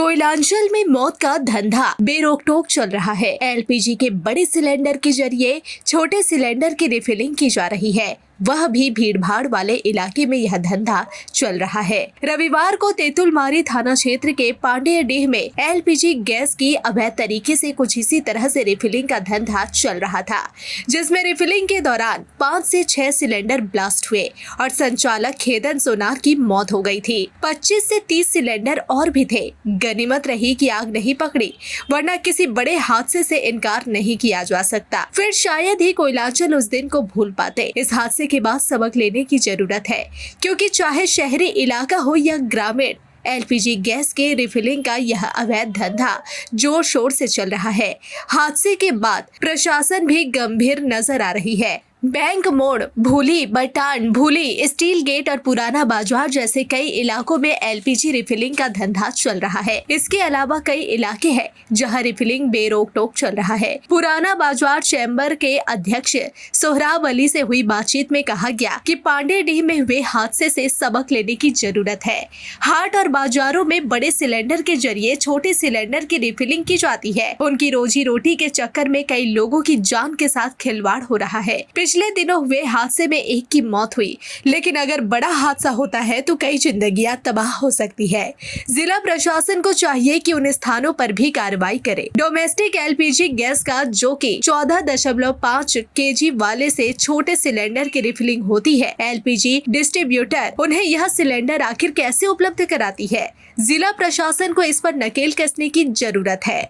कोयलांचल में मौत का धंधा बेरोक-टोक चल रहा है। एलपीजी के बड़े सिलेंडर के जरिए छोटे सिलेंडर की रिफिलिंग की जा रही है, वह भी भीड़-भाड़ वाले इलाके में यह धंधा चल रहा है। रविवार को तेतुलमारी थाना क्षेत्र के पांडेयडीह में एलपीजी गैस की अवैध तरीके से कुछ इसी तरह से रिफिलिंग का धंधा चल रहा था, जिसमें रिफिलिंग के दौरान 5 से 6 सिलेंडर ब्लास्ट हुए और संचालक खेदन सोनार की मौत हो गई थी। 25 से 30 सिलेंडर और भी थे। गनीमत रही कि आग नहीं पकड़ी, वरना किसी बड़े हादसे से इनकार नहीं किया जा सकता। फिर शायद ही कोयलांचल उस दिन को भूल पाते। इस हादसे के बाद सबक लेने की जरूरत है, क्योंकि चाहे शहरी इलाका हो या ग्रामीण, एलपीजी गैस के रिफिलिंग का यह अवैध धंधा जोर शोर से चल रहा है। हादसे के बाद प्रशासन भी गंभीर नजर आ रही है। बैंक मोड़, भूली, बटान, भूली, स्टील गेट और पुराना बाजार जैसे कई इलाकों में एलपीजी रिफिलिंग का धंधा चल रहा है। इसके अलावा कई इलाके हैं जहां रिफिलिंग बेरोक-टोक चल रहा है। पुराना बाजार चैम्बर के अध्यक्ष सोहराब अली से हुई बातचीत में कहा गया कि पांडेडीह में हुए हादसे से सबक लेने की जरूरत है। हाट और बाजारों में बड़े सिलेंडर के जरिए छोटे सिलेंडर की रिफिलिंग की जाती है। उनकी रोजी रोटी के चक्कर में कई लोगों की जान के साथ खिलवाड़ हो रहा है। पिछले दिनों हुए हादसे में एक की मौत हुई, लेकिन अगर बड़ा हादसा होता है तो कई जिंदगियां तबाह हो सकती है। जिला प्रशासन को चाहिए कि उन स्थानों पर भी कार्रवाई करे। डोमेस्टिक एलपीजी गैस का जो कि 14.5 केजी वाले से छोटे सिलेंडर की रिफिलिंग होती है, एलपीजी डिस्ट्रीब्यूटर उन्हें यह सिलेंडर आखिर कैसे उपलब्ध कराती है? जिला प्रशासन को इस पर नकेल कसने की जरूरत है।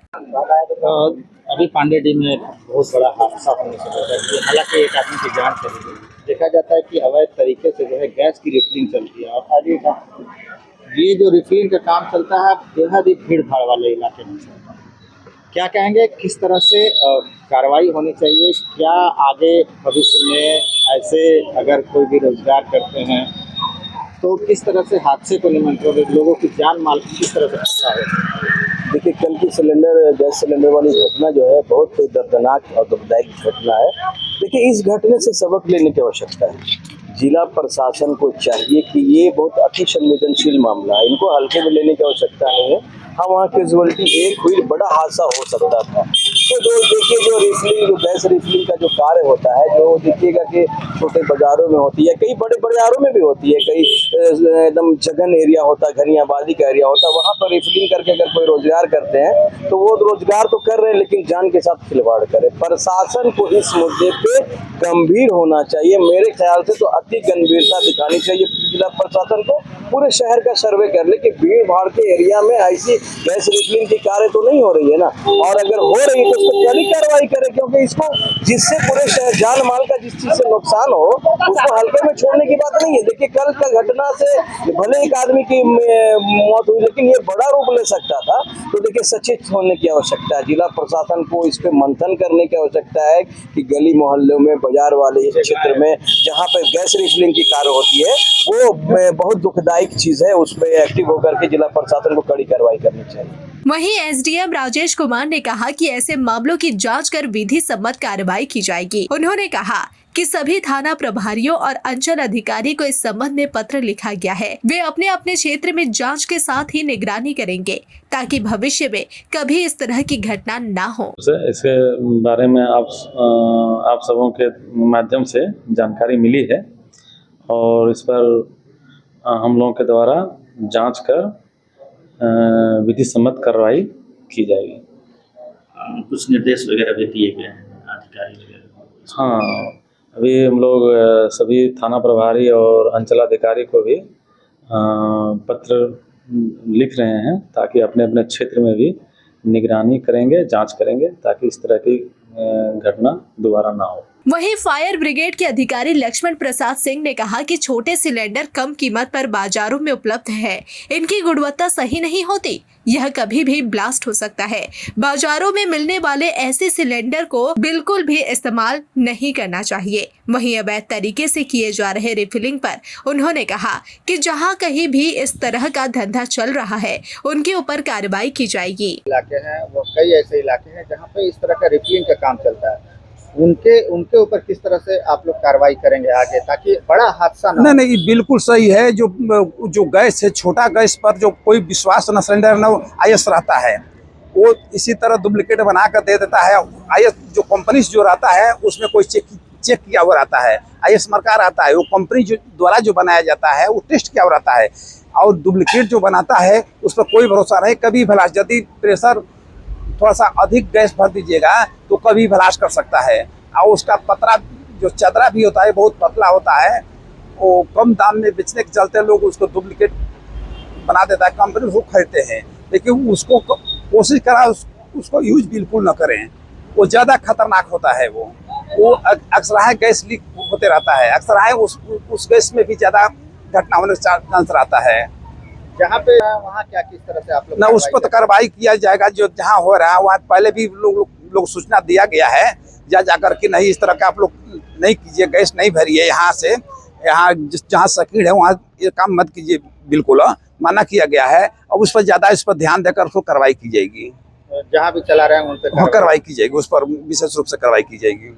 अभी पांडेडीह में बहुत बड़ा हादसा होने से बचा है। हालांकि एक आदमी की जान चली गई। देखा जाता है कि अवैध तरीके से जो है गैस की रिफिलिंग चलती है, और ये जो रिफिलिंग का काम चलता है बेहद ही भीड़ भाड़ वाले इलाके में चलता है। क्या कहेंगे, किस तरह से कार्रवाई होनी चाहिए? क्या आगे भविष्य में ऐसे अगर कोई भी रोजगार करते हैं तो किस तरह से हादसे को नियंत्रण, लोगों की जान माल किस तरह से खतरा है? देखिए, कल की गैस सिलेंडर वाली घटना जो है बहुत दर्दनाक और दुखदायक घटना है। देखिए, इस घटने से सबक लेने की आवश्यकता है। जिला प्रशासन को चाहिए कि ये बहुत अति संवेदनशील मामला है, इनको हल्के में लेने की आवश्यकता नहीं है। हाँ, वहाँ कैजुअलिटी एक हुई, बड़ा हादसा हो सकता था। तो जो देखिए, जो गैस रिफिलिंग का जो कार्य होता है, जो देखिएगा कि छोटे बाजारों में होती है, कई बड़े बाजारों में भी होती है, कई एकदम जगन एरिया होता है, घनी आबादी का एरिया होता है, वहाँ पर रिफिलिंग करके अगर कोई रोजगार करते हैं तो वो रोजगार तो कर रहे हैं, लेकिन जान के साथ खिलवाड़ करे। प्रशासन को इस मुद्दे पे गंभीर होना चाहिए। मेरे ख्याल से तो अति गंभीरता दिखानी चाहिए जिला प्रशासन को। पूरे शहर का सर्वे कर ले कि भीड़ भाड़ के एरिया में ऐसी गैस रिफिलिंग की कार्य तो नहीं हो रही है ना, और अगर हो रही है तो उस पर कड़ी कार्रवाई करे, क्योंकि इसको जिससे पूरे शहर जान माल का जिस चीज से नुकसान हो उसको हल्के में छोड़ने की बात नहीं है। देखिए, कल का घटना से भले एक आदमी की मौत हुई, लेकिन ये बड़ा रूप ले सकता था। तो देखिए, सचेत होने की आवश्यकता है। जिला प्रशासन को इस पे मंथन करने की आवश्यकता है कि गली मोहल्लों में, बाजार वाले क्षेत्र में जहाँ पे गैस रिफिलिंग की कार्य होती है, वो बहुत दुखदायक चीज है, उस पर एक्टिव होकर के जिला प्रशासन को कड़ी कार्रवाई करनी चाहिए। वहीं एसडीएम राजेश कुमार ने कहा कि ऐसे मामलों की जांच कर विधि सम्मत कार्रवाई की जाएगी। उन्होंने कहा कि सभी थाना प्रभारियों और अंचल अधिकारी को इस संबंध में पत्र लिखा गया है। वे अपने अपने क्षेत्र में जांच के साथ ही निगरानी करेंगे, ताकि भविष्य में कभी इस तरह की घटना ना हो। इसके बारे में आप सबों के माध्यम से जानकारी मिली है, और इस पर हम लोगों के द्वारा जांच कर विधि सम्मत कार्रवाई की जाएगी। कुछ निर्देश वगैरह भी दिए गए हैं अधिकारी वगैरह? हाँ, अभी हम लोग सभी थाना प्रभारी और अंचल अधिकारी को भी पत्र लिख रहे हैं, ताकि अपने अपने क्षेत्र में भी निगरानी करेंगे, जांच करेंगे, ताकि इस तरह की घटना दोबारा ना हो। वहीं फायर ब्रिगेड के अधिकारी लक्ष्मण प्रसाद सिंह ने कहा कि छोटे सिलेंडर कम कीमत पर बाजारों में उपलब्ध है, इनकी गुणवत्ता सही नहीं होती, यह कभी भी ब्लास्ट हो सकता है। बाजारों में मिलने वाले ऐसे सिलेंडर को बिल्कुल भी इस्तेमाल नहीं करना चाहिए। वहीं अवैध तरीके से किए जा रहे रिफिलिंग पर उन्होंने कहा कि जहां कहीं भी इस तरह का धंधा चल रहा है, उनके ऊपर कार्रवाई की जाएगी। इलाके हैं, वो कई ऐसे इलाके हैं जहाँ पे इस तरह का रिफिलिंग का काम चलता है। उनके ऊपर किस तरह से आप लोग कार्रवाई करेंगे आगे, ताकि बड़ा हादसा ना नहीं हो? नहीं, ये बिल्कुल सही है। जो गैस है, छोटा गैस पर जो कोई विश्वास न सिलेंडर न आईएस रहता है, वो इसी तरह डुप्लीकेट बना कर दे देता है। आईएस जो कंपनी जो रहता है उसमें कोई चेक किया हुआ रहता है, आईएस मार्का रहता है। वो कंपनी जो द्वारा जो बनाया जाता है वो टेस्ट किया हुआ रहता है, और डुप्लीकेट जो बनाता है उस पर कोई भरोसा नहीं। कभी भलाश, यदि प्रेशर थोड़ा सा अधिक गैस भर दीजिएगा तो कभी भलाश कर सकता है। और उसका पतरा जो चदरा भी होता है बहुत पतला होता है, वो कम दाम में बेचने के चलते लोग उसको डुप्लीकेट बना देता है, कंपनी उसको खरीदते हैं। लेकिन उसको कोशिश करा उसको यूज बिल्कुल न करें, वो ज़्यादा खतरनाक होता है। वो अक्सर है गैस लीक होते रहता है, अक्सर है उस गैस में भी ज़्यादा घटना होने का चांस रहता है। जहाँ पे वहाँ क्या किस तरह से आप लोग ना उस पर तो कार्रवाई किया जाएगा। जो जहाँ हो रहा है वहाँ पहले भी लोग सूचना दिया गया है, जा कर के नहीं इस तरह का आप लोग नहीं कीजिए, गैस नहीं भरिए यहाँ से, यहाँ जहाँ सकीड़ है वहाँ ये काम मत कीजिए, बिल्कुल मना किया गया है। और उस पर ज़्यादा इस पर ध्यान देकर उसको कार्रवाई की जाएगी, जहाँ भी चला रहे हैं उन पे कार्रवाई की जाएगी, उस पर विशेष रूप से कार्रवाई की जाएगी।